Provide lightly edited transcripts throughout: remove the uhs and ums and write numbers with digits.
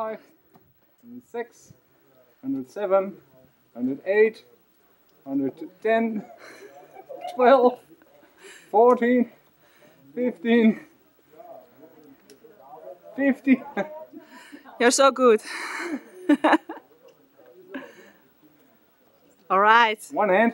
105, 106, 107, 108, 110, 12, 14, 15, 50. You're so good. All right. One hand.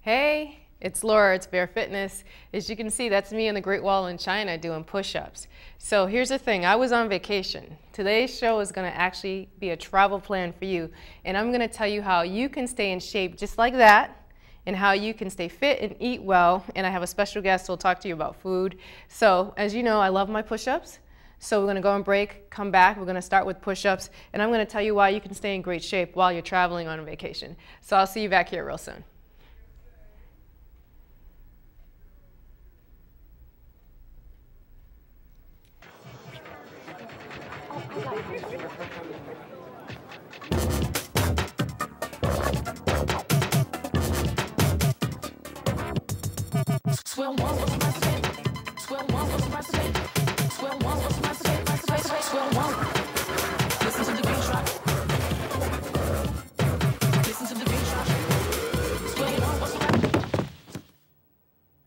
Hey, it's Laura, it's Bear Fitness. As you can see, that's me on the Great Wall in China doing push-ups. So here's the thing, I was on vacation. Today's show is gonna actually be a travel plan for you, and I'm gonna tell you how you can stay in shape just like that, and how you can stay fit and eat well, and I have a special guest who'll talk to you about food. So as you know, I love my push-ups. So we're gonna go on break, come back, we're gonna start with push-ups, and I'm gonna tell you why you can stay in great shape while you're traveling on a vacation. So I'll see you back here real soon.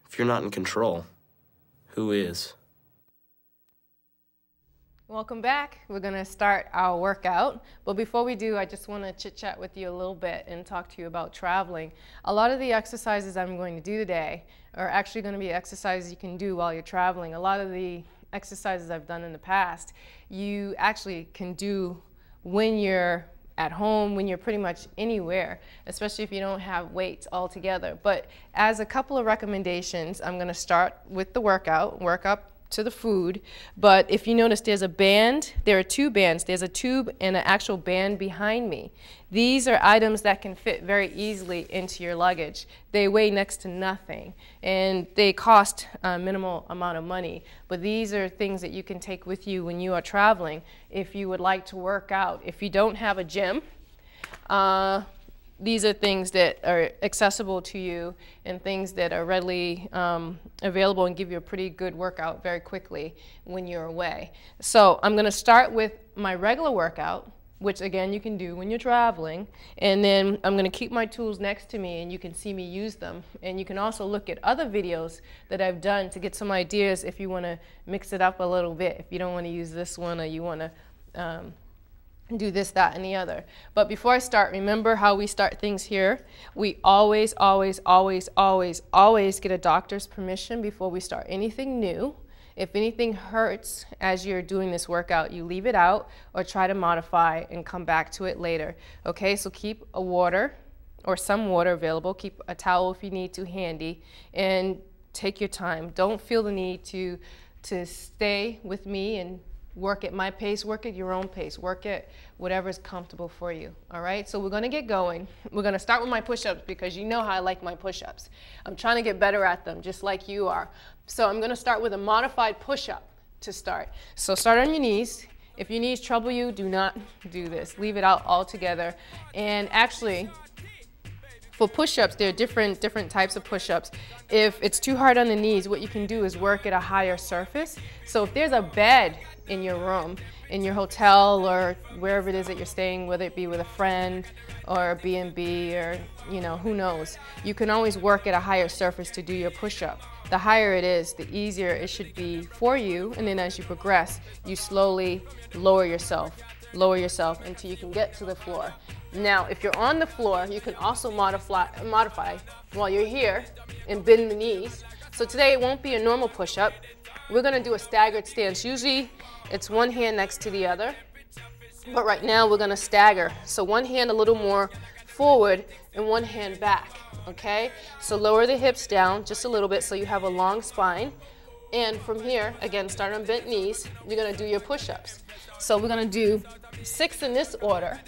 If you're not in control, who is? Welcome back. We're going to start our workout. But before we do, I just want to chit-chat with you a little bit and talk to you about traveling. A lot of the exercises I'm going to do today are actually going to be exercises you can do while you're traveling. A lot of the exercises I've done in the past, you actually can do when you're at home, when you're pretty much anywhere, especially if you don't have weights altogether. But as a couple of recommendations, I'm going to start with the work up to the food. But if you notice, there's a band, there are two bands. There's a tube and an actual band behind me. These are items that can fit very easily into your luggage. They weigh next to nothing, and they cost a minimal amount of money. But these are things that you can take with you when you are traveling if you would like to work out. If you don't have a gym, these are things that are accessible to you and things that are readily available and give you a pretty good workout very quickly when you're away. So I'm going to start with my regular workout, which again you can do when you're traveling, and then I'm going to keep my tools next to me and you can see me use them. And you can also look at other videos that I've done to get some ideas if you want to mix it up a little bit, if you don't want to use this one or you want to do this, that, and the other. But before I start, remember how we start things here. We always, always, always, always, always get a doctor's permission before we start anything new. If anything hurts as you're doing this workout, you leave it out or try to modify and come back to it later. Okay, so keep a water or some water available. Keep a towel if you need to handy, and take your time. Don't feel the need to stay with me and work at my pace. Work at your own pace. Work at whatever is comfortable for you. All right, so we're going to get going. We're going to start with my push-ups because you know how I like my push-ups. I'm trying to get better at them just like you are. So I'm going to start with a modified push-up to start. So start on your knees. If your knees trouble you, do not do this. Leave it out altogether. And actually, for push-ups, there are different types of push-ups. If it's too hard on the knees, what you can do is work at a higher surface. So if there's a bed in your room, in your hotel, or wherever it is that you're staying, whether it be with a friend or a B&B or, you know, who knows, you can always work at a higher surface to do your push-up. The higher it is, the easier it should be for you, and then as you progress, you slowly lower yourself until you can get to the floor. Now, if you're on the floor, you can also modify while you're here and bend the knees. So today it won't be a normal push-up. We're going to do a staggered stance. Usually it's one hand next to the other, but right now we're going to stagger. So one hand a little more forward and one hand back, okay? So lower the hips down just a little bit so you have a long spine. And from here, again, start on bent knees, you're going to do your push-ups. So we're going to do 6 in this order.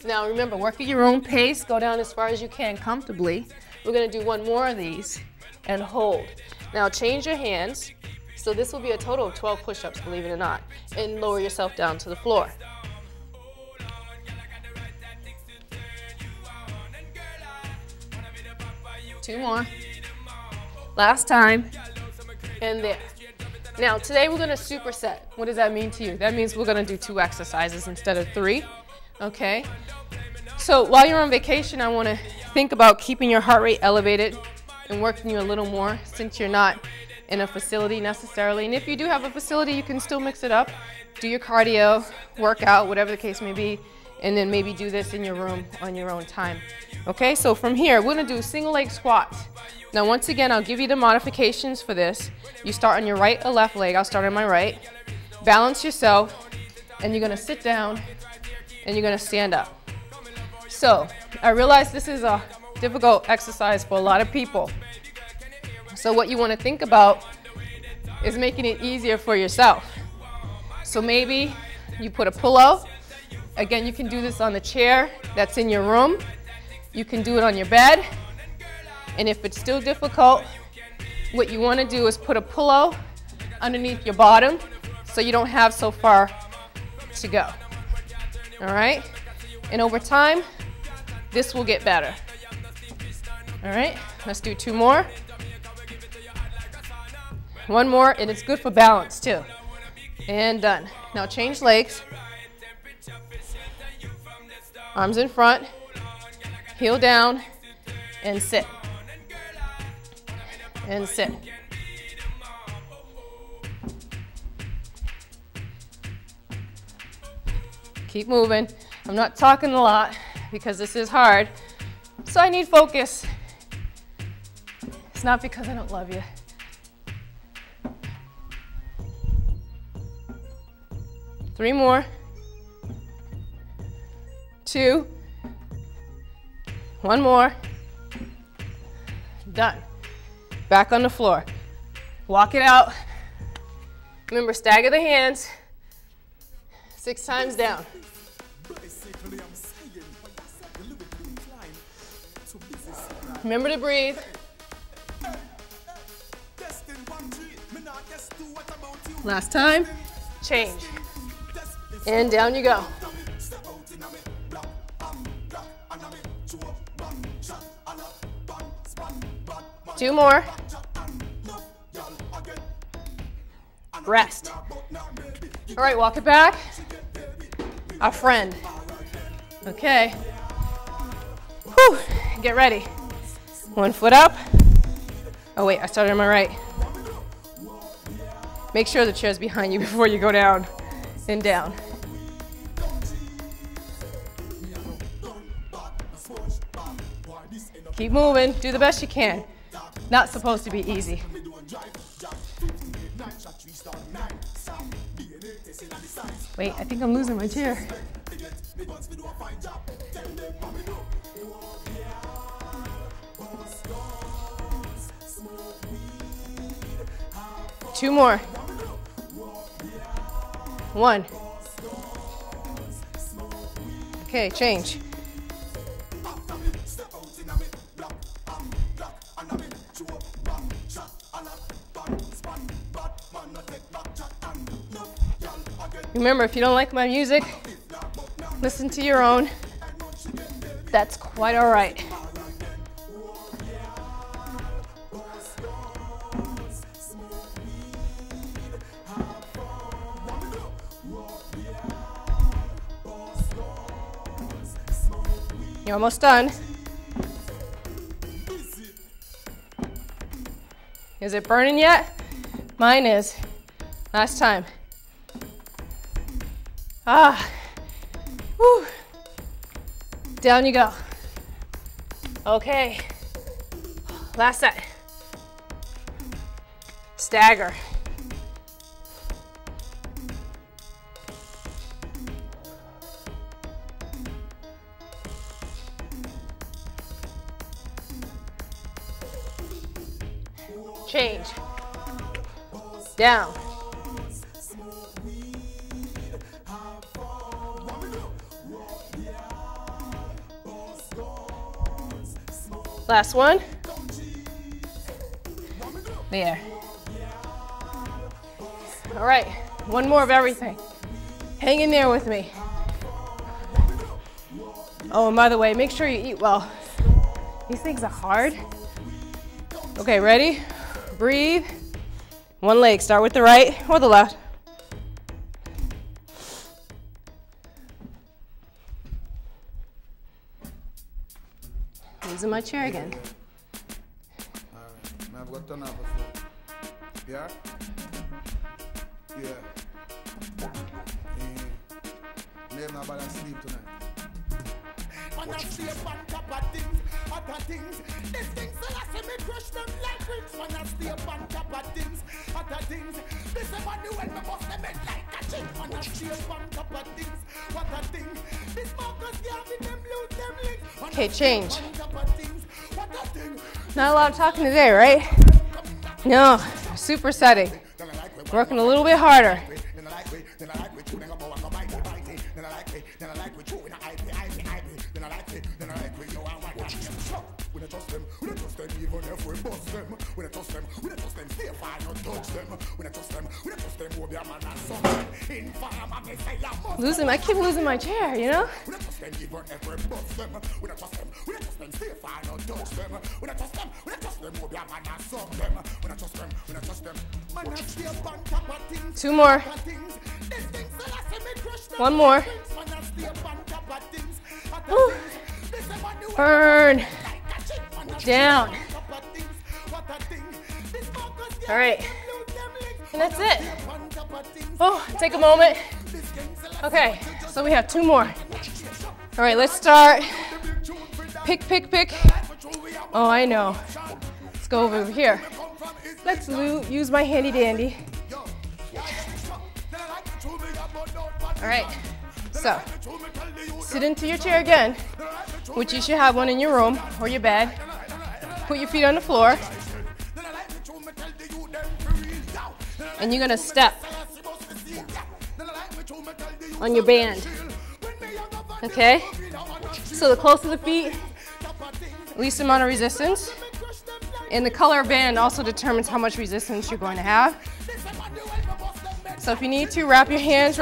Now remember, work at your own pace, go down as far as you can comfortably. We're going to do one more of these and hold. Now change your hands. So this will be a total of 12 push-ups, believe it or not, and lower yourself down to the floor. Two more. Last time. And there. Now, today we're gonna superset. What does that mean to you? That means we're gonna do 2 exercises instead of 3, okay? So while you're on vacation, I wanna think about keeping your heart rate elevated and working you a little more since you're not in a facility necessarily. And if you do have a facility, you can still mix it up. Do your cardio, work out, whatever the case may be, and then maybe do this in your room on your own time. Okay, so from here, we're gonna do single leg squats. Now, once again, I'll give you the modifications for this. You start on your right or left leg. I'll start on my right. Balance yourself, and you're gonna sit down, and you're gonna stand up. So, I realize this is a difficult exercise for a lot of people. So what you wanna think about is making it easier for yourself. So maybe you put a pillow. Again, you can do this on the chair that's in your room. You can do it on your bed. And if it's still difficult, what you want to do is put a pillow underneath your bottom so you don't have so far to go. All right? And over time, this will get better. All right? Let's do 2 more. 1 more, and it's good for balance too. And done. Now change legs. Arms in front, heel down, and sit. And sit. Keep moving. I'm not talking a lot because this is hard, so I need focus. It's not because I don't love you. Three more. 2. 1 more. Done. Back on the floor. Walk it out. Remember, stagger the hands. 6 times down. Remember to breathe. Last time. Change. And down you go. Two more. Rest. All right, walk it back. Our friend. Okay. Whew. Get ready. 1 foot up. Oh wait, I started on my right. Make sure the chair's behind you before you go down and down. Keep moving, do the best you can. Not supposed to be easy. Wait, I think I'm losing my chair. Two more. 1. Okay, change. Remember, if you don't like my music, listen to your own. That's quite all right. You're almost done. Is it burning yet? Mine is. Last time. Ah. Whew. Down you go. Okay. Last set. Stagger. Change. Down. Last one. There. All right, one more of everything. Hang in there with me. Oh, and by the way, make sure you eat well. These things are hard. Okay, ready? Breathe. One leg. Start with the right or the left. Losing my chair again. I've got to know. Yeah? Yeah. Never not bad sleep tonight. Man, I see a on top of things, other things. These things that I say me crush them like rings. Man, I stay on top of things, other things. This is one when me bust them head like a chick. Man, I stay on top of things, other things. This Marcus Garvey them lose them links. Okay, change. Not a lot of talking today, right? No, supersetting. Working a little bit harder. I keep losing my chair, you know? Two more. One more. Ooh. Burn. Down. All right. And that's it. Oh, take a moment. Okay, so we have two more. All right, let's start. Pick. Oh, I know. Let's go over here. Let's use my handy dandy. All right, so sit into your chair again, which you should have one in your room or your bed. Put your feet on the floor. And you're gonna step on your band. Okay? So the closer the feet, least amount of resistance. And the color of band also determines how much resistance you're going to have. So if you need to, wrap your hands.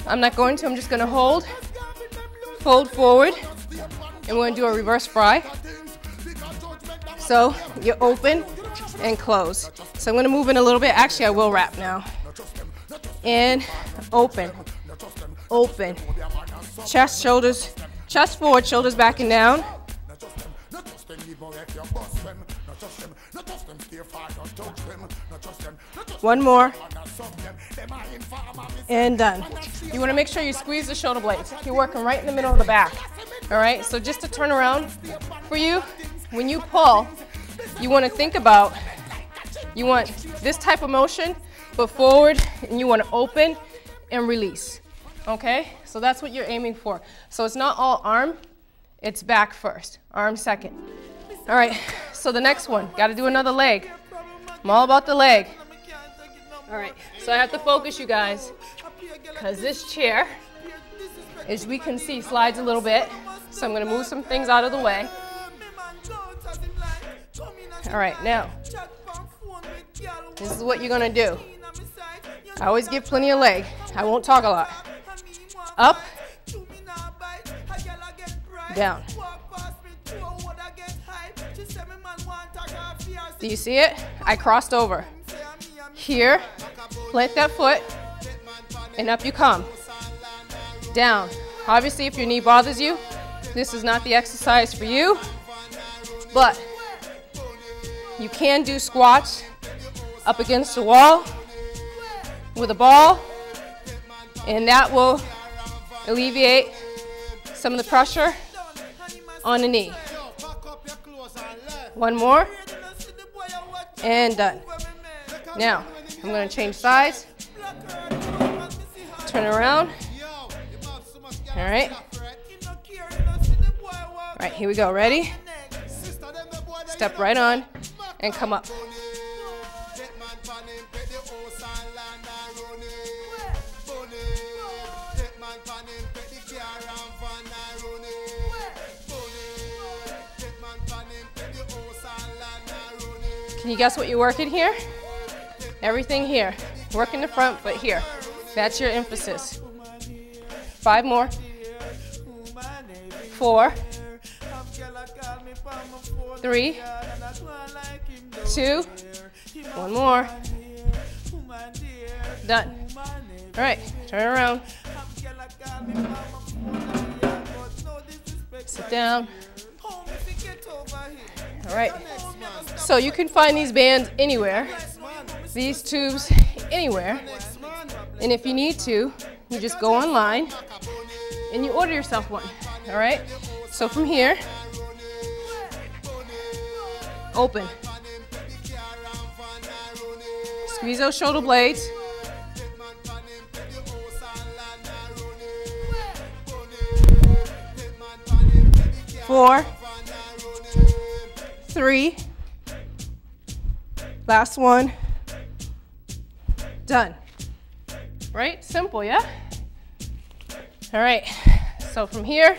I'm not going to, I'm just gonna hold, fold forward, and we're gonna do a reverse fry. So you open and close. So I'm gonna move in a little bit. Actually, I will wrap now. And open. Chest, shoulders, chest forward, shoulders back and down. One more. And done. You want to make sure you squeeze the shoulder blades. You're working right in the middle of the back. All right, so just to turn around for you, when you pull, you want to think about, you want this type of motion, but forward, and you want to open and release. Okay, so that's what you're aiming for. So it's not all arm, it's back first, arm second. All right, so the next one, got to do another leg. I'm all about the leg. All right, so I have to focus you guys, because this chair, as we can see, slides a little bit. So I'm going to move some things out of the way. All right, now, this is what you're going to do. I always give plenty of leg. I won't talk a lot. Up, down. Do you see it? I crossed over. Here, plant that foot, and up you come. Down. Obviously, if your knee bothers you, this is not the exercise for you, but you can do squats up against the wall with a ball, and that will alleviate some of the pressure on the knee. One more, and done. Now, I'm going to change sides, turn around. All right. All right, here we go. Ready? Step right on and come up. Can you guess what you're working here? Everything here. Work in the front, but here. That's your emphasis. 5 more. 4. 3. 2. One more. Done. All right, turn around. Sit down. All right. So you can find these bands anywhere, these tubes anywhere. And if you need to, you just go online and you order yourself one. All right. So from here, open. Squeeze those shoulder blades. Four, three, last one, done. Right? Simple, yeah? All right, so from here,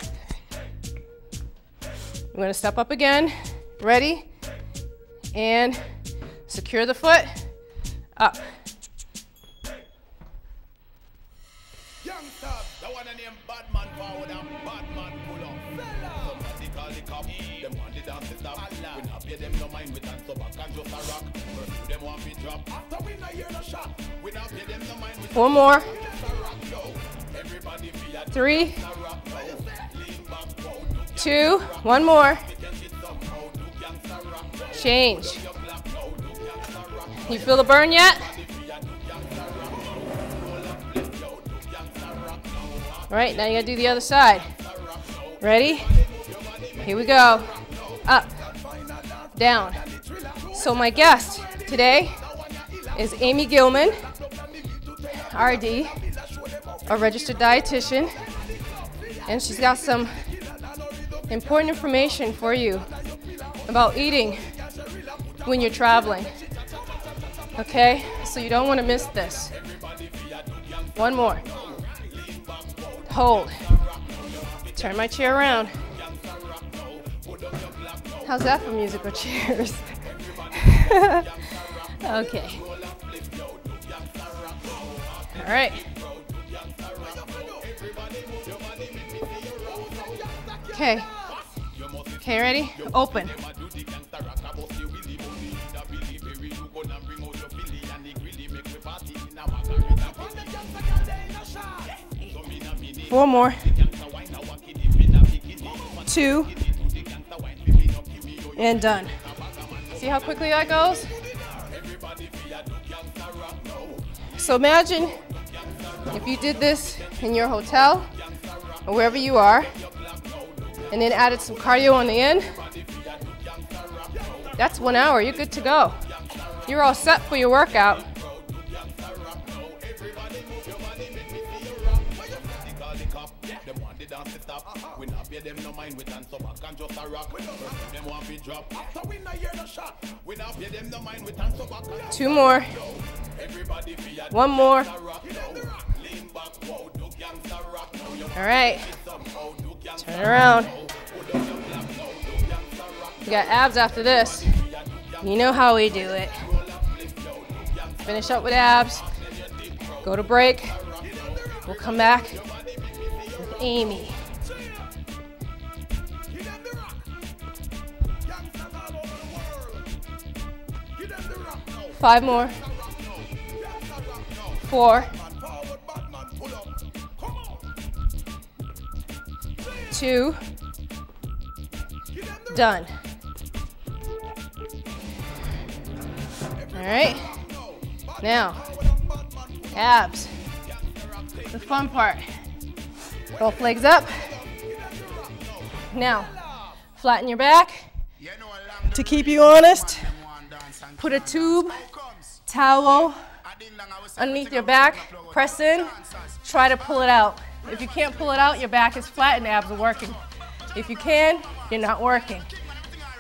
I'm gonna step up again, ready, and secure the foot, up. One more. 3, 2, one more. Change. You feel the burn yet? All right, now you gotta do the other side. Ready? Here we go. Up, down. So my guest today is Amy Gilman, RD, a registered dietitian, and she's got some important information for you about eating when you're traveling. Okay, so you don't want to miss this. One more. Hold. Turn my chair around. How's that for musical chairs? Okay. All right. Okay. Okay, ready? Open. Four more. 2. And done. See how quickly that goes? So imagine if you did this in your hotel or wherever you are, and then added some cardio on the end. That's 1 hour, you're good to go. You're all set for your workout. Two more. One more. All right. Turn around. You got abs after this. You know how we do it. Finish up with abs. Go to break. We'll come back with Amy. Five more. 4. 2. Done. All right. Now, abs. The fun part. Both legs up. Now, flatten your back. To keep you honest, put a tube, towel underneath your back, press in, try to pull it out. If you can't pull it out, your back is flat and abs are working. If you can, you're not working.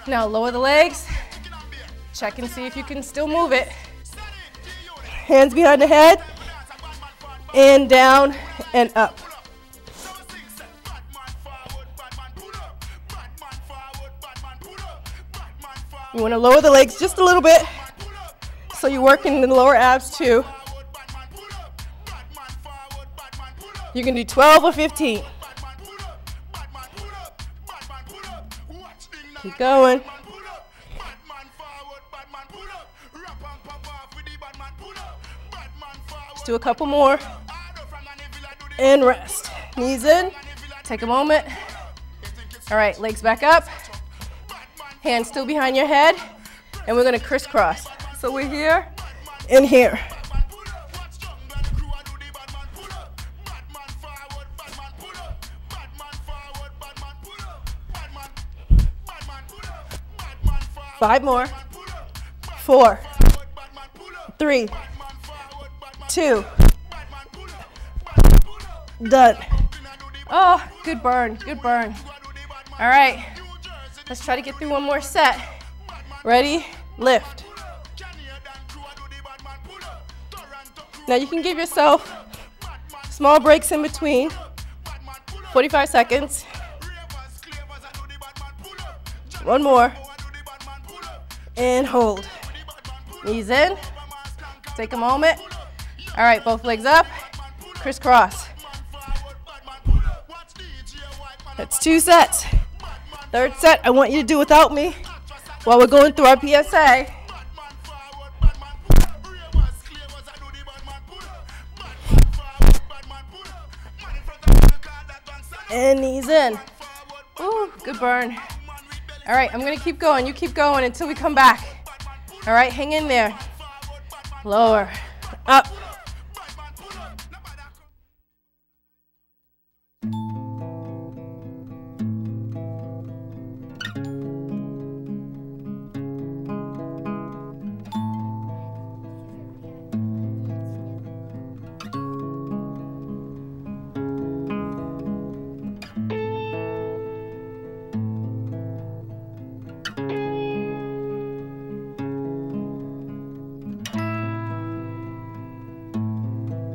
Now lower the legs, check and see if you can still move it. Hands behind the head, and down and up. You want to lower the legs just a little bit, so you're working the lower abs too. You can do 12 or 15. Keep going. Let's do a couple more. And rest. Knees in. Take a moment. All right, legs back up. Hands still behind your head. And we're gonna crisscross. So we're here and here. Five more. 4, 3, 2. Done. Oh, good burn, good burn. All right, let's try to get through one more set. Ready? Lift. Now you can give yourself small breaks in between. 45 seconds. One more. And hold. Knees in. Take a moment. All right, both legs up. Crisscross. That's 2 sets. Third set, I want you to do without me while we're going through our PSA. And knees in. Ooh, good burn. All right, I'm gonna keep going. You keep going until we come back. All right, hang in there. Lower, up.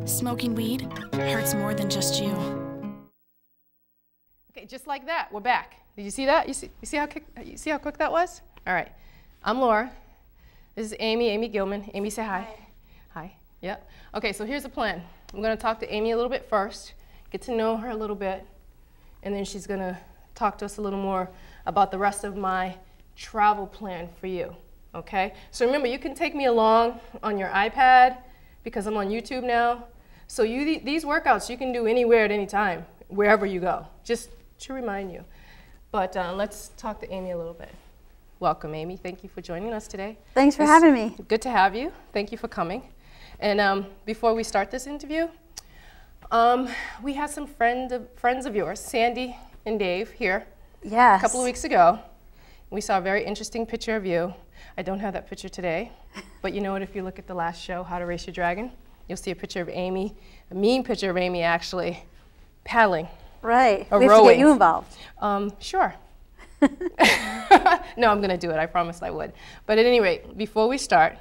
Smoking weed hurts more than just you. Okay, just like that, we're back. Did you see that? You see how quick that was? All right, I'm Laura. This is Amy Gilman. Amy, say hi. Hi. Yep. Okay, so here's the plan. I'm gonna talk to Amy a little bit first, get to know her a little bit, and then she's gonna talk to us a little more about the rest of my travel plan for you, okay? So remember, you can take me along on your iPad because I'm on YouTube now. So these workouts you can do anywhere at any time, wherever you go, just to remind you. But let's talk to Amy a little bit. Welcome, Amy. Thank you for joining us today. Thanks for having me. Good to have you. Thank you for coming. And before we start this interview, we had some friends of yours, Sandy and Dave, here Yes. a couple of weeks ago. We saw a very interesting picture of you. I don't have that picture today, but you know what? If you look at the last show, How to Race Your Dragon, you'll see a picture of Amy, a mean picture of Amy actually paddling. Right. Or we have to rowing. get you involved. Sure. No, I'm going to do it. I promised I would. But at any rate, before we start,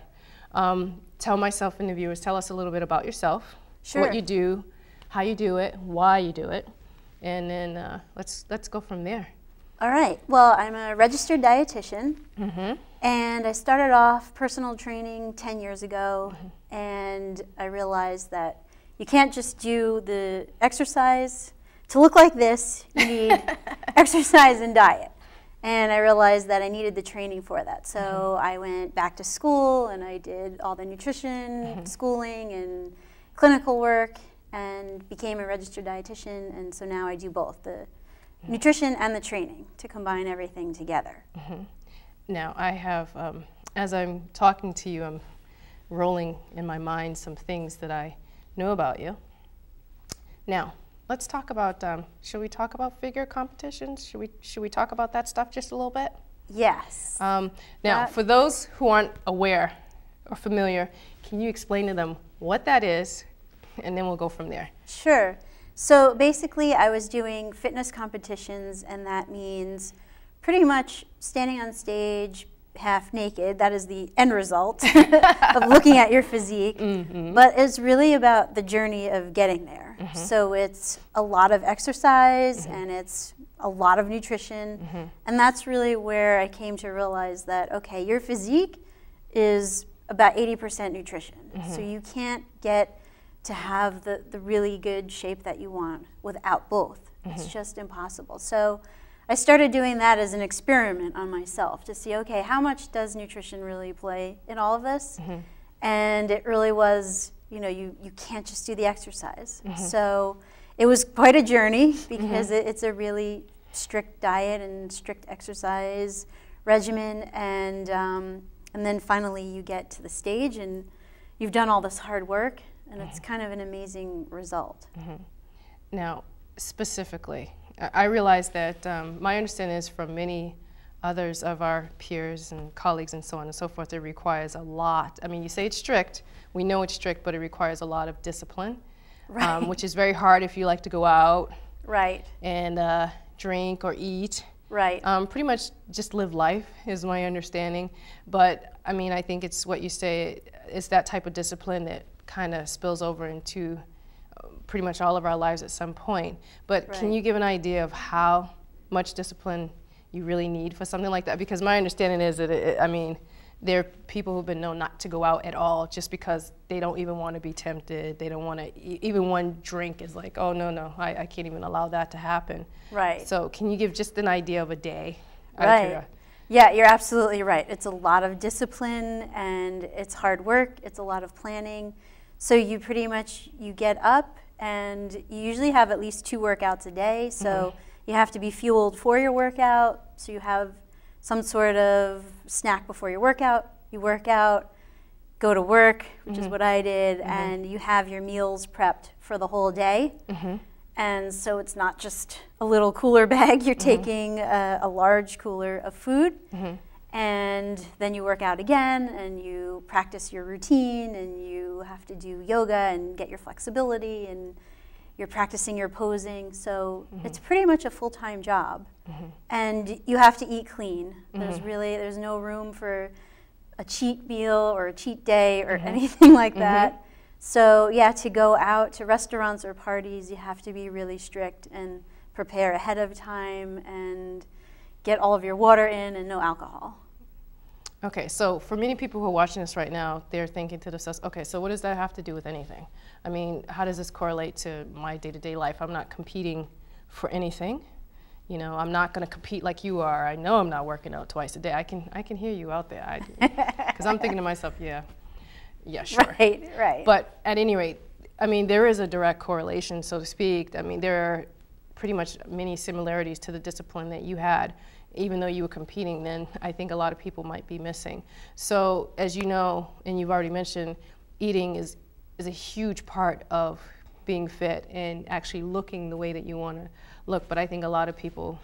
tell myself and the viewers, tell us a little bit about yourself, Sure. what you do, how you do it, why you do it, and then let's go from there. All right. Well, I'm a registered dietitian, and I started off personal training 10 years ago, and I realized that you can't just do the exercise. To look like this, you need exercise and diet. And I realized that I needed the training for that. So I went back to school, and I did all the nutrition schooling and clinical work, and became a registered dietitian. And so now I do both the nutrition and the training to combine everything together. Now, I have, as I'm talking to you, I'm rolling in my mind some things that I know about you. Now, let's talk about, should we talk about figure competitions? Should we talk about that stuff just a little bit? Yes. Now, for those who aren't aware or familiar, can you explain to them what that is, and then we'll go from there. Sure. So basically, I was doing fitness competitions, and that means pretty much standing on stage half naked. That is the end result of looking at your physique. But it's really about the journey of getting there. So it's a lot of exercise, and it's a lot of nutrition. And that's really where I came to realize that, okay, your physique is about 80% nutrition. So you can't get to have the really good shape that you want without both. It's just impossible. So I started doing that as an experiment on myself to see, okay, how much does nutrition really play in all of this? And it really was you know, you can't just do the exercise. So it was quite a journey because it's a really strict diet and strict exercise regimen, and then finally you get to the stage and you've done all this hard work, and it's kind of an amazing result. Now, specifically, I realize that my understanding is from many others of our peers and colleagues and so on and so forth, it requires a lot. I mean, you say it's strict, we know it's strict, but it requires a lot of discipline, which is very hard if you like to go out and drink or eat. Pretty much just live life is my understanding. But I mean, I think it's what you say, it's that type of discipline that kind of spills over into pretty much all of our lives at some point. But can you give an idea of how much discipline you really need for something like that? Because my understanding is that, I mean, there are people who've been known not to go out at all just because they don't even want to be tempted. They don't want to, even one drink is like, oh, no, I can't even allow that to happen. So can you give just an idea of a day? Yeah, you're absolutely right. It's a lot of discipline and it's hard work. It's a lot of planning. So you pretty much, you get up and you usually have at least 2 workouts a day. So you have to be fueled for your workout. So you have some sort of snack before your workout. You work out, go to work, which is what I did, and you have your meals prepped for the whole day. And so it's not just a little cooler bag. You're taking a large cooler of food. And then you work out again, and you practice your routine, and you have to do yoga and get your flexibility, and you're practicing your posing. So it's pretty much a full-time job. And you have to eat clean. There's no room for a cheat meal or a cheat day or anything like that. So yeah, to go out to restaurants or parties, you have to be really strict and prepare ahead of time and get all of your water in and no alcohol. Okay, so for many people who are watching this right now, they're thinking to themselves, okay, so what does that have to do with anything? I mean, how does this correlate to my day-to-day life? I'm not competing for anything. You know, I'm not going to compete like you are. I know I'm not working out twice a day. I can hear you out there. Because I'm thinking to myself, yeah, sure. But at any rate, I mean, there is a direct correlation, so to speak. I mean, there are pretty much many similarities to the discipline that you had. Even though you were competing, then I think a lot of people might be missing. So as you know, and you've already mentioned, eating is a huge part of being fit and actually looking the way that you want to look. But I think a lot of people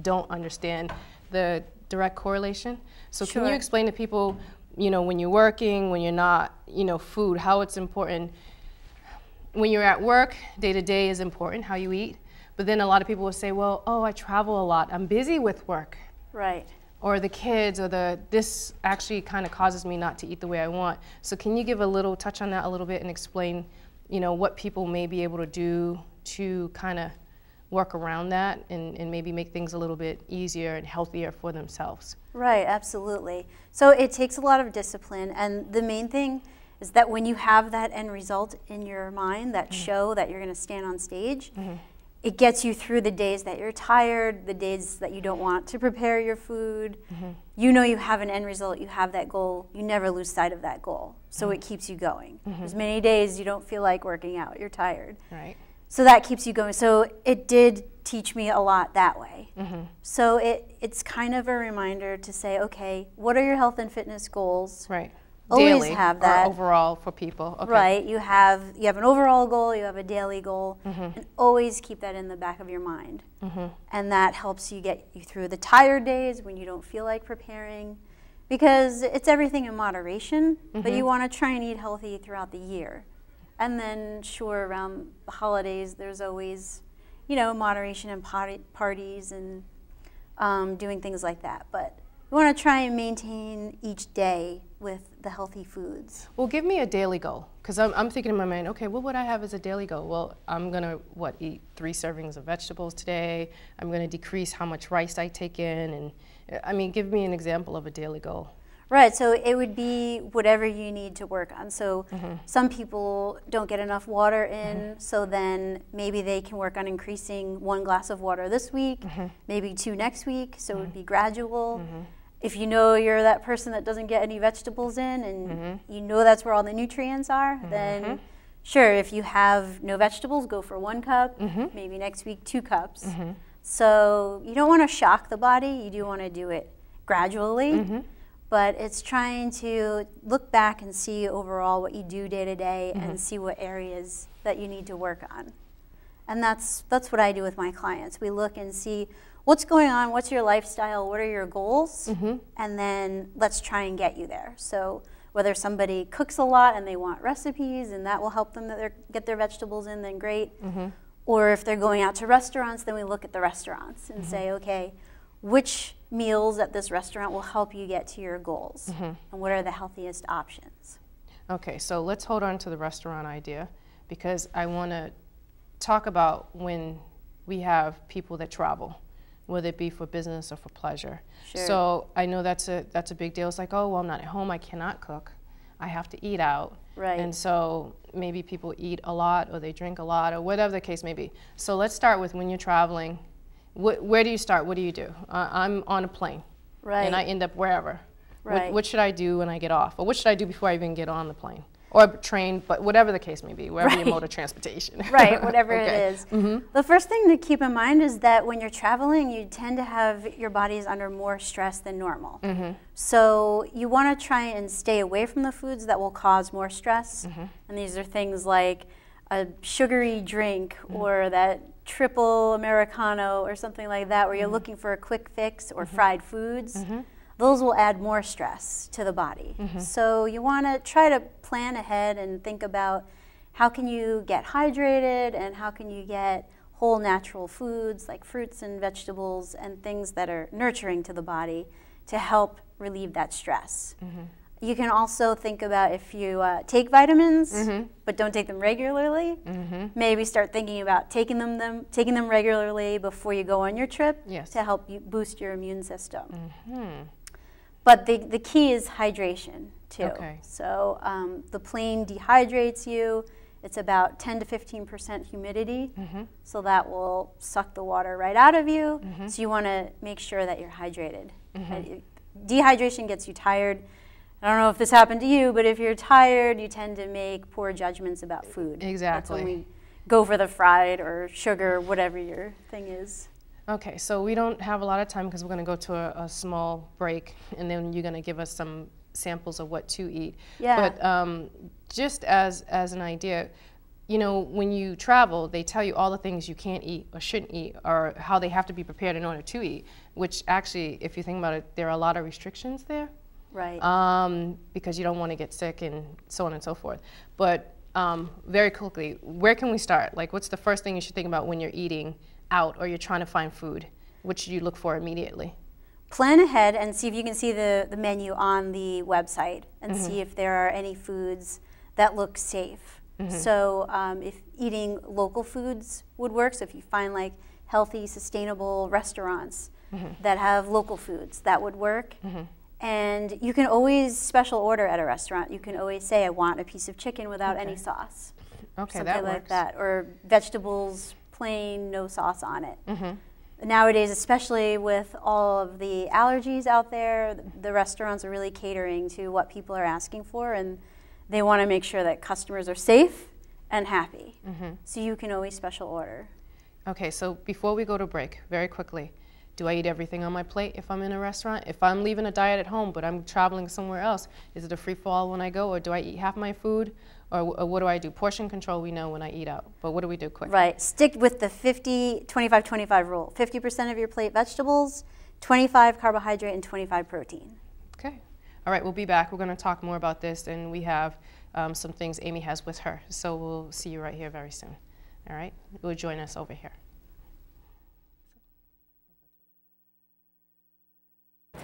don't understand the direct correlation. So can you explain to people, you know, when you're working, when you're not, you know, food, how it's important. When you're at work, day to day is important, how you eat. But then a lot of people will say, well, oh, I travel a lot. I'm busy with work. Or the kids, or this actually kind of causes me not to eat the way I want. So can you give a little touch on that a little bit and explain, you know, what people may be able to do to kind of work around that and maybe make things a little bit easier and healthier for themselves? Absolutely. So it takes a lot of discipline, and the main thing is that when you have that end result in your mind, that show that you're going to stand on stage, it gets you through the days that you're tired, the days that you don't want to prepare your food. You know you have an end result, you have that goal, you never lose sight of that goal. So it keeps you going. There's many days you don't feel like working out, you're tired. So that keeps you going. So it did teach me a lot that way. So it's kind of a reminder to say, okay, what are your health and fitness goals? Always daily, have that. Or overall for people. You have an overall goal, you have a daily goal, and always keep that in the back of your mind. And that helps you get you through the tired days when you don't feel like preparing, because it's everything in moderation, but you want to try and eat healthy throughout the year. And then sure, around the holidays, there's always, you know, moderation and parties and doing things like that. But we want to try and maintain each day with the healthy foods. Well, give me a daily goal, because I'm thinking in my mind, okay, what would I have as a daily goal? Well, I'm going to, eat 3 servings of vegetables today. I'm going to decrease how much rice I take in. And I mean, give me an example of a daily goal. So it would be whatever you need to work on. So some people don't get enough water in, so then maybe they can work on increasing 1 glass of water this week, maybe 2 next week, so it would be gradual. If you know you're that person that doesn't get any vegetables in and you know that's where all the nutrients are, then sure, if you have no vegetables, go for 1 cup, maybe next week 2 cups. So you don't want to shock the body, you do want to do it gradually, but it's trying to look back and see overall what you do day to day and see what areas that you need to work on. And that's what I do with my clients. We look and see what's going on, what's your lifestyle, what are your goals, and then let's try and get you there. So whether somebody cooks a lot and they want recipes and that will help them get their vegetables in, then great. Or if they're going out to restaurants, then we look at the restaurants and say, okay, which meals at this restaurant will help you get to your goals? And what are the healthiest options? Okay, so let's hold on to the restaurant idea, because I want to talk about when we have people that travel, whether it be for business or for pleasure. Sure. So I know that's a big deal. It's like, oh, well, I'm not at home, I cannot cook. I have to eat out. Right. And so maybe people eat a lot or they drink a lot or whatever the case may be. So let's start with when you're traveling. Where do you start? What do you do? I'm on a plane. Right. And I end up wherever. Right. What should I do when I get off? Or what should I do before I even get on the plane? Or train, but whatever the case may be, wherever your mode of transportation. Right, whatever Okay. it is. The first thing to keep in mind is that when you're traveling, you tend to have your bodies under more stress than normal. So you want to try and stay away from the foods that will cause more stress. And these are things like a sugary drink or that triple Americano or something like that, where you're looking for a quick fix, or fried foods. Those will add more stress to the body. So you want to try to plan ahead and think about how can you get hydrated and how can you get whole natural foods like fruits and vegetables and things that are nurturing to the body to help relieve that stress. You can also think about if you take vitamins but don't take them regularly, maybe start thinking about taking them regularly before you go on your trip to help you boost your immune system. But the key is hydration too. Okay. So the plane dehydrates you. It's about 10 to 15% humidity, so that will suck the water right out of you. So you want to make sure that you're hydrated. Dehydration gets you tired. I don't know if this happened to you, but if you're tired, you tend to make poor judgments about food. Exactly. That's when we go for the fried or sugar, whatever your thing is. Okay, so we don't have a lot of time because we're going to go to a small break, and then you're going to give us some samples of what to eat. Yeah. But just as an idea, you know, when you travel, they tell you all the things you can't eat or shouldn't eat, or how they have to be prepared in order to eat, which actually, if you think about it, there are a lot of restrictions there. Right. Because you don't want to get sick and so on and so forth. But very quickly, where can we start? Like, what's the first thing you should think about when you're eating out or you're trying to find food? What should you look for immediately? Plan ahead and see if you can see the menu on the website and see if there are any foods that look safe. So if eating local foods would work, so if you find like healthy, sustainable restaurants that have local foods, that would work. And you can always special order at a restaurant. You can always say, I want a piece of chicken without any sauce. Okay, Something that works. like that. Or vegetables, plain, no sauce on it. Nowadays, especially with all of the allergies out there, the restaurants are really catering to what people are asking for, and they want to make sure that customers are safe and happy. So you can always special order. Okay, so before we go to break, very quickly, do I eat everything on my plate if I'm in a restaurant? If I'm leaving a diet at home but I'm traveling somewhere else, is it a free-for-all when I go, or do I eat half my food? Or what do I do? Portion control, we know when I eat out, but what do we do quick? Right, stick with the 50-25-25 rule. 50% of your plate vegetables, 25 carbohydrate, and 25 protein. Okay, all right, we'll be back. We're gonna talk more about this, and we have some things Amy has with her, so we'll see you right here very soon. All right, you'll join us over here.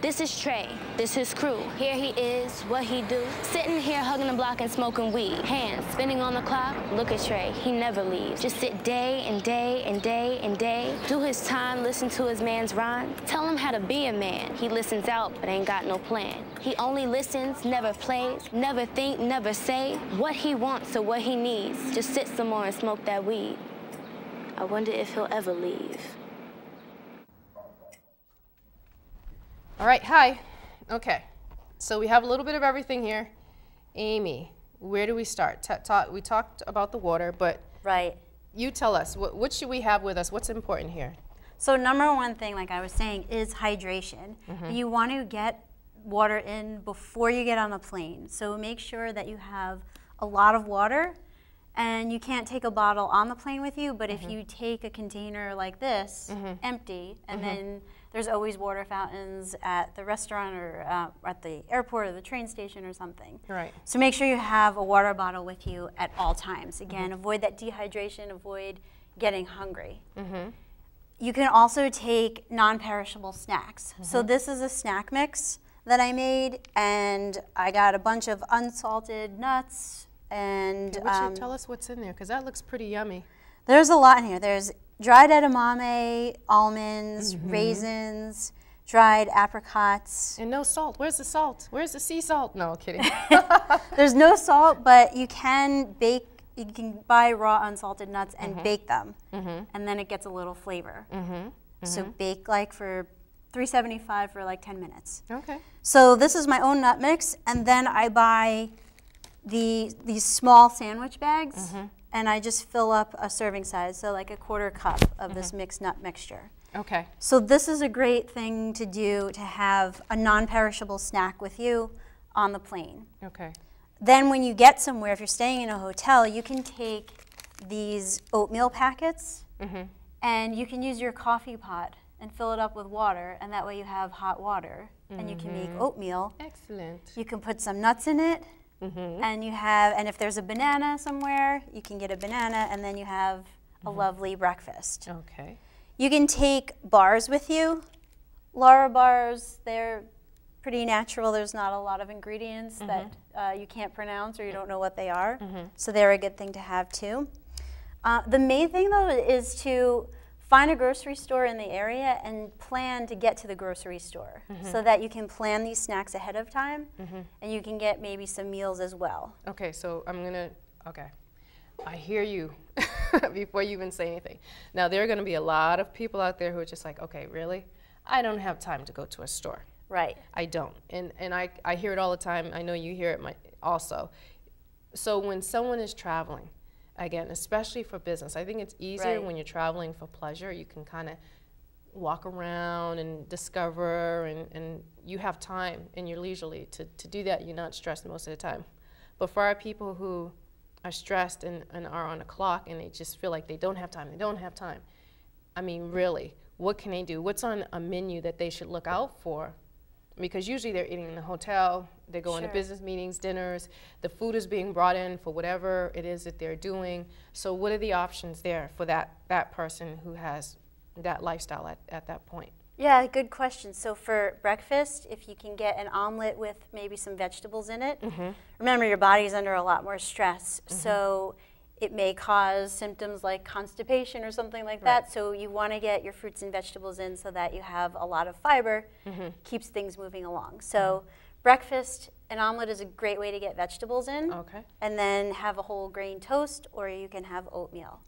This is Trey, this his crew. Here he is, what he do. Sitting here hugging the block and smoking weed. Hands spinning on the clock, look at Trey, he never leaves. Just sit day and day and day and day. Do his time, listen to his man's rhyme. Tell him how to be a man. He listens out, but ain't got no plan. He only listens, never plays, never think, never say what he wants or what he needs. Just sit some more and smoke that weed. I wonder if he'll ever leave. All right, hi. Okay. So we have a little bit of everything here. Amy, where do we start? We talked about the water, but Right. you tell us, what should we have with us? What's important here? So number one thing, like I was saying, is hydration. You want to get water in before you get on the plane. So make sure that you have a lot of water, and you can't take a bottle on the plane with you, but if you take a container like this, empty, and then there's always water fountains at the restaurant or at the airport or the train station or something. Right. So make sure you have a water bottle with you at all times. Again, avoid that dehydration, avoid getting hungry. You can also take non-perishable snacks. So this is a snack mix that I made, and I got a bunch of unsalted nuts and Tell us what's in there, because that looks pretty yummy. there's a lot in here. There's dried edamame, almonds, raisins, dried apricots. And no salt. Where's the salt? Where's the sea salt? No, kidding. There's no salt, but you can bake. You can buy raw unsalted nuts and bake them, and then it gets a little flavor. So bake like for $3.75 for like 10 minutes. Okay. So this is my own nut mix, and then I buy these small sandwich bags, and I just fill up a serving size, so like a 1/4 cup of this mixed nut mixture. Okay. So this is a great thing to do, to have a non-perishable snack with you on the plane. Okay. Then when you get somewhere, if you're staying in a hotel, you can take these oatmeal packets, and you can use your coffee pot and fill it up with water, and that way you have hot water, and you can make oatmeal. Excellent. You can put some nuts in it, and if there's a banana somewhere, you can get a banana, and then you have a lovely breakfast. Okay. You can take bars with you. Lara bars, they're pretty natural. There's not a lot of ingredients that you can't pronounce or you don't know what they are. So they're a good thing to have too. The main thing though is to find a grocery store in the area and plan to get to the grocery store so that you can plan these snacks ahead of time and you can get maybe some meals as well. Okay, so okay. I hear you before you even say anything. Now, there are going to be a lot of people out there who are just like, okay, really? I don't have time to go to a store. Right. I don't. And I hear it all the time. I know you hear it also. So when someone is traveling, again, especially for business, I think it's easier when you're traveling for pleasure. You can kind of walk around and discover, and you have time and you're leisurely to do that. You're not stressed most of the time. But for our people who are stressed and are on a clock and they just feel like they don't have time, I mean, really, what can they do? What's on a menu that they should look out for? Because usually they're eating in the hotel, they go into business meetings, dinners, the food is being brought in for whatever it is that they're doing. So what are the options there for that person who has that lifestyle at that point? Yeah, good question. So for breakfast, if you can get an omelet with maybe some vegetables in it, remember your body's under a lot more stress, so it may cause symptoms like constipation or something like that. So you want to get your fruits and vegetables in so that you have a lot of fiber, keeps things moving along. So breakfast, an omelet is a great way to get vegetables in, and then have a whole grain toast, or you can have oatmeal.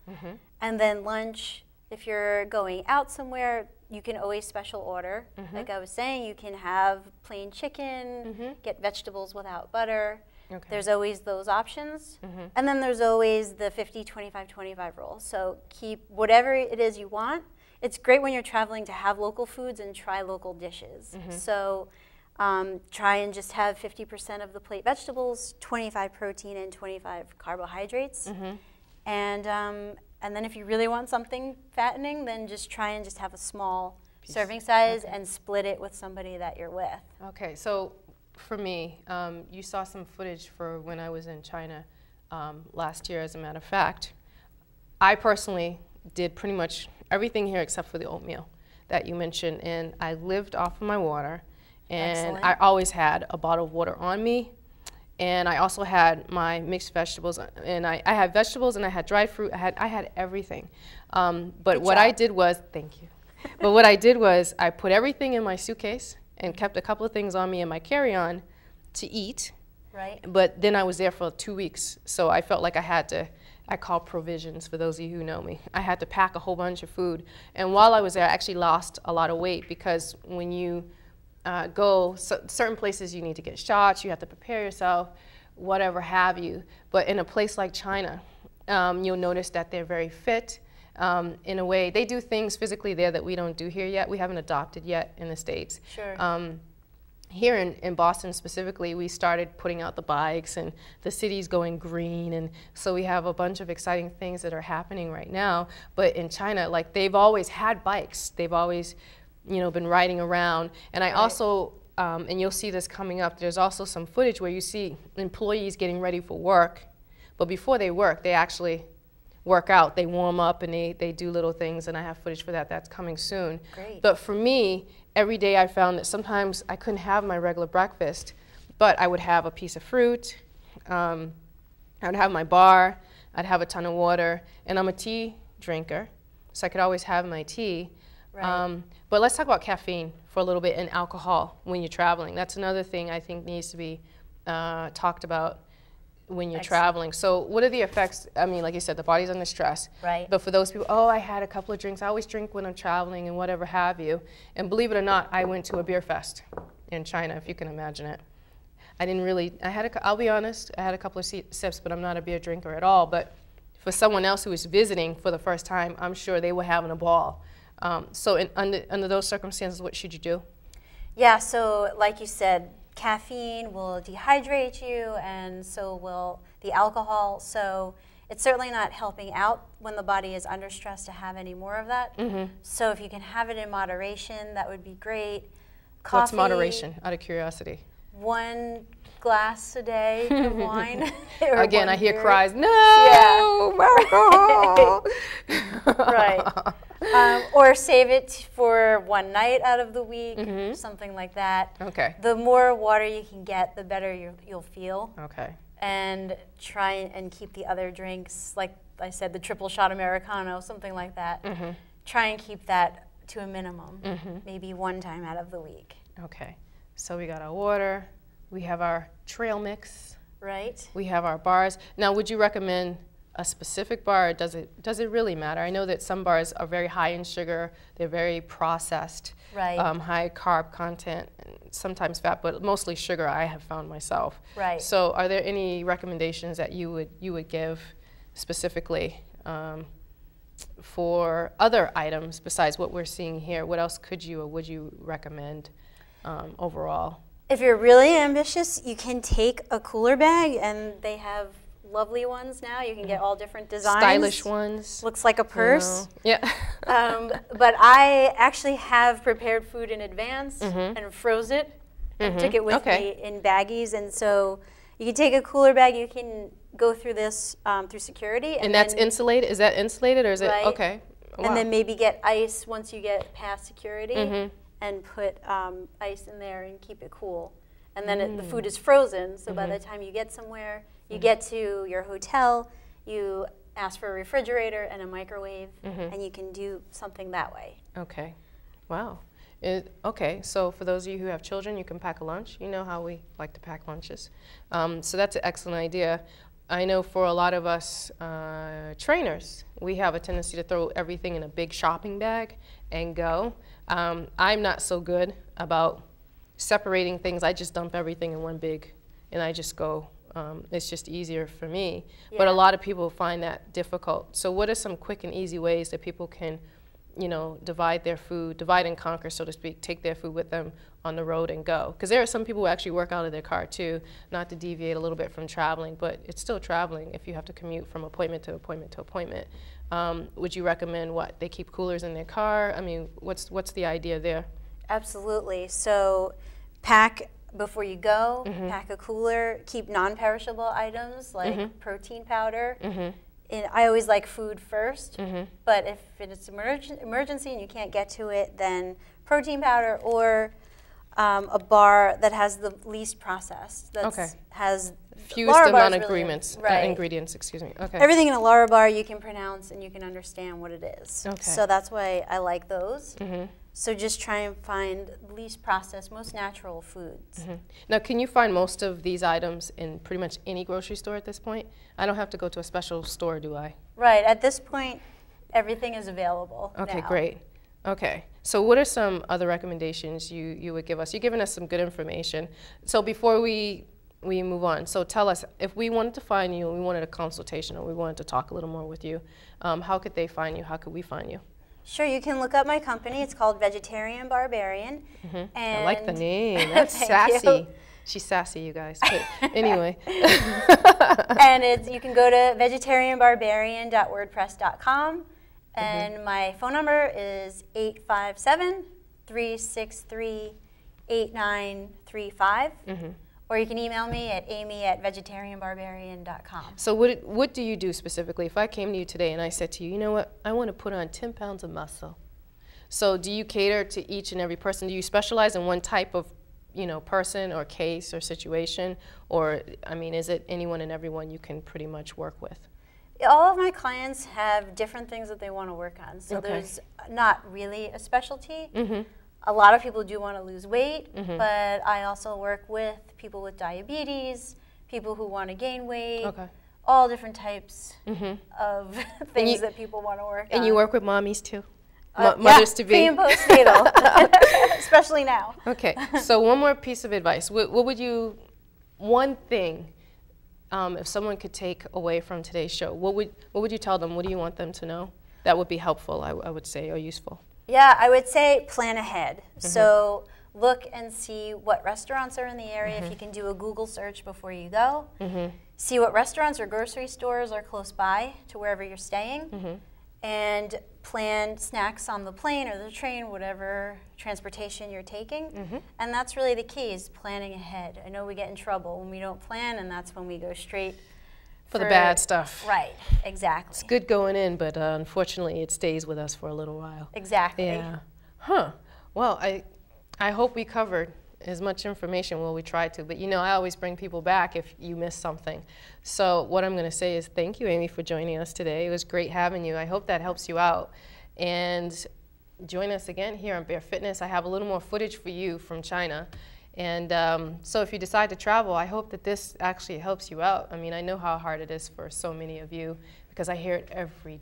And then lunch, if you're going out somewhere, you can always special order. Like I was saying, you can have plain chicken, get vegetables without butter. There's always those options. And then there's always the 50-25-25 rule. So keep whatever it is you want. It's great when you're traveling to have local foods and try local dishes. So try and just have 50% of the plate vegetables, 25 protein and 25 carbohydrates. And then if you really want something fattening, then just try and just have a small serving size and split it with somebody that you're with. Okay, so for me, you saw some footage for when I was in China last year, as a matter of fact. I personally did pretty much everything here except for the oatmeal that you mentioned, and I lived off of my water, and I always had a bottle of water on me. And I also had my mixed vegetables, and I had vegetables and I had dried fruit. I had everything. But what I did was, thank you. But what I did was I put everything in my suitcase and kept a couple of things on me in my carry-on to eat. Right. But then I was there for 2 weeks, so I felt like I had to, I call provisions for those of you who know me. I had to pack a whole bunch of food. And while I was there, I actually lost a lot of weight, because when you certain places you need to get shots, you have to prepare yourself, whatever have you. But in a place like China, you'll notice that they're very fit. In a way, they do things physically there that we don't do here yet. We haven't adopted yet in the States. Sure. Here in Boston specifically, we started putting out the bikes and the city's going green, and so we have a bunch of exciting things that are happening right now. But in China, like, they've always had bikes. They've always, you know, been riding around. And I also, and you'll see this coming up, there's also some footage where you see employees getting ready for work, but before they work, they actually work out. They warm up and they do little things, and I have footage for that. That's coming soon. Great. But for me, every day I found that sometimes I couldn't have my regular breakfast, but I would have a piece of fruit, I would have my bar, I'd have a ton of water, and I'm a tea drinker, so I could always have my tea. Right. But let's talk about caffeine for a little bit and alcohol when you're traveling. That's another thing I think needs to be talked about when you're traveling. So what are the effects? I mean, like you said, the body's under stress. Right. But for those people, oh, I had a couple of drinks. I always drink when I'm traveling and whatever have you. And believe it or not, I went to a beer fest in China, if you can imagine it. I didn't really, I'll be honest, I had a couple of sips, but I'm not a beer drinker at all. But for someone else who was visiting for the first time, I'm sure they were having a ball. So under those circumstances, what should you do? Yeah, so like you said, caffeine will dehydrate you, and so will the alcohol. So it's certainly not helping out when the body is under stress to have any more of that. So if you can have it in moderation, that would be great. Coffee, what's moderation, out of curiosity? 1 glass a day of wine. Again, I hear beer. cries, no, alcohol. Right. Or save it for one night out of the week, something like that. Okay. The more water you can get, the better you'll feel. Okay. And try and keep the other drinks, like I said, the triple shot Americano, something like that. Try and keep that to a minimum, maybe one time out of the week. Okay. So we got our water, we have our trail mix. Right. We have our bars. Now, would you recommend a specific bar, or does it really matter? I know that some bars are very high in sugar, they're very processed, right. High carb content, sometimes fat, but mostly sugar, I have found myself. Right. So are there any recommendations that you would give specifically for other items besides what we're seeing here? What else could you or would you recommend overall? If you're really ambitious, you can take a cooler bag, and they have lovely ones now. You can get all different designs. Stylish ones. Looks like a purse. Yeah. But I actually have prepared food in advance and froze it and took it with me in baggies. And so you can take a cooler bag. You can go through this through security. And that's insulated? Is that insulated, or is it? Right. Okay. Wow. And then maybe get ice once you get past security and put ice in there and keep it cool. And then the food is frozen, so by the time you get somewhere, you get to your hotel, you ask for a refrigerator and a microwave, and you can do something that way. Okay. Wow. Okay, so for those of you who have children, you can pack a lunch. You know how we like to pack lunches. So that's an excellent idea. I know for a lot of us trainers, we have a tendency to throw everything in a big shopping bag and go. I'm not so good about separating things. I just dump everything in one big, and I just go. It's just easier for me. Yeah. But a lot of people find that difficult. So what are some quick and easy ways that people can, you know, divide their food, divide and conquer, so to speak, take their food with them on the road and go? Because there are some people who actually work out of their car too, not to deviate a little bit from traveling, but it's still traveling if you have to commute from appointment to appointment to appointment. Would you recommend what? They keep coolers in their car? I mean, what's the idea there? Absolutely. So pack before you go, pack a cooler, keep non-perishable items like protein powder. And I always like food first, but if it's an emergency and you can't get to it, then protein powder or a bar that has the least processed. That has fewest amount of ingredients, excuse me. Okay. Everything in a Lara bar you can pronounce and you can understand what it is. Okay. So that's why I like those. So just try and find least processed, most natural foods. Now, can you find most of these items in pretty much any grocery store at this point? I don't have to go to a special store, do I? Right. At this point, everything is available. Okay, now. Great. Okay. So what are some other recommendations you would give us? You've given us some good information. So before we move on, so tell us, if we wanted to find you, and we wanted a consultation, or we wanted to talk a little more with you, how could they find you? How could we find you? Sure, you can look up my company. It's called Vegetarian Barbarian. And I like the name. That's sassy. You. She's sassy, you guys. But anyway. And you can go to vegetarianbarbarian.wordpress.com. And my phone number is 857-363-8935. Or you can email me at amy@vegetarianbarbarian.com. So what do you do specifically? If I came to you today and I said to you, you know what, I want to put on 10 pounds of muscle. So do you cater to each and every person? Do you specialize in one type of, person or case or situation? Or, I mean, is it anyone and everyone you can pretty much work with? All of my clients have different things that they want to work on. So there's not really a specialty. A lot of people do want to lose weight, but I also work with people with diabetes, people who want to gain weight, all different types of things that people want to work on. And you work with mommies too? Mothers to be? Pre and postnatal, especially now. Okay, so one more piece of advice. What would you, one thing, if someone could take away from today's show, what would you tell them? What do you want them to know? That would be helpful, I would say, or useful. Yeah, I would say plan ahead. So look and see what restaurants are in the area. If you can do a Google search before you go. See what restaurants or grocery stores are close by to wherever you're staying. And plan snacks on the plane or the train, whatever transportation you're taking. And that's really the key, is planning ahead. I know we get in trouble when we don't plan, and that's when we go straight for the bad stuff. Right, exactly. It's good going in, but unfortunately it stays with us for a little while. Exactly. Yeah. Well, I hope we covered as much information. Well, we tried to, but I always bring people back if you miss something. So what I'm going to say is thank you, Amy, for joining us today. It was great having you. I hope that helps you out. And join us again here on Bare Fitness. I have a little more footage for you from China. And so if you decide to travel, I hope that this actually helps you out. I mean, I know how hard it is for so many of you because I hear it every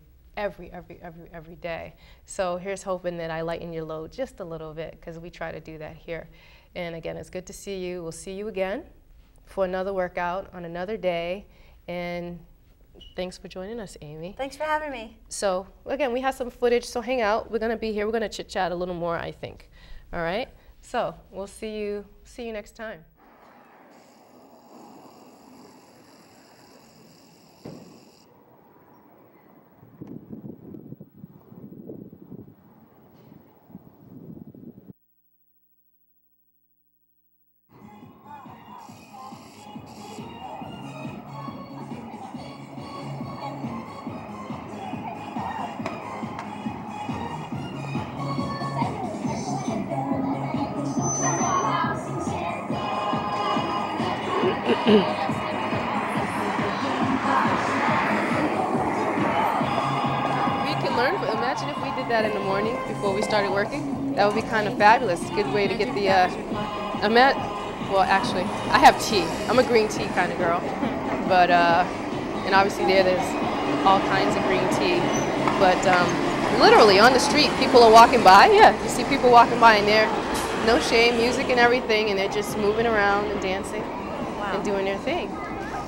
day. So here's hoping that I lighten your load just a little bit, because we try to do that here. And again, it's good to see you. We'll see you again for another workout on another day. And thanks for joining us, Amy. Thanks for having me. So again, we have some footage, so hang out. We're going to be here. We're going to chit-chat a little more, I think. All right? So we'll see you next time. Imagine if we did that in the morning before we started working. That would be kind of fabulous. Good way to get the, well, actually, I have tea. I'm a green tea kind of girl. But, and obviously there's all kinds of green tea. But literally on the street, people are walking by. Yeah, you see people walking by and they're, no shame, music and everything, and they're just moving around and dancing and doing their thing.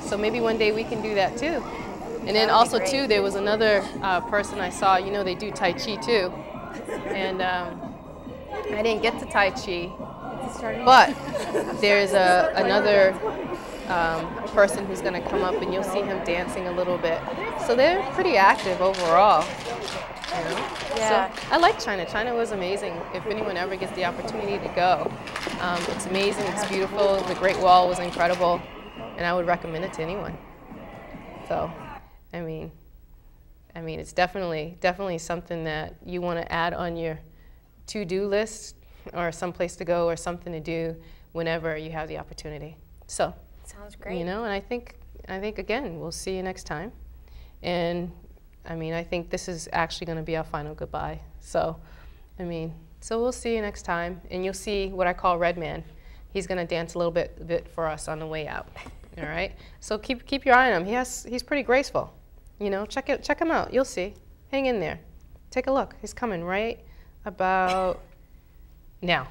So maybe one day we can do that too. And then also too, there was another person I saw, they do Tai Chi too. And I didn't get to Tai Chi, but there's another person who's gonna come up and you'll see him dancing a little bit. So they're pretty active overall. Yeah. So I like China. China was amazing. If anyone ever gets the opportunity to go, it's amazing, it's beautiful. The Great Wall was incredible, and I would recommend it to anyone. So. I mean, it's definitely something that you want to add on your to-do list, or someplace to go, or something to do whenever you have the opportunity. So, sounds great. And I think again, we'll see you next time. And I think this is actually going to be our final goodbye. So, so we'll see you next time, and you'll see what I call Red Man. He's going to dance a little bit for us on the way out. All right. So keep your eye on him. He's pretty graceful. Check him out. You'll see. Hang in there. Take a look. He's coming right about Now.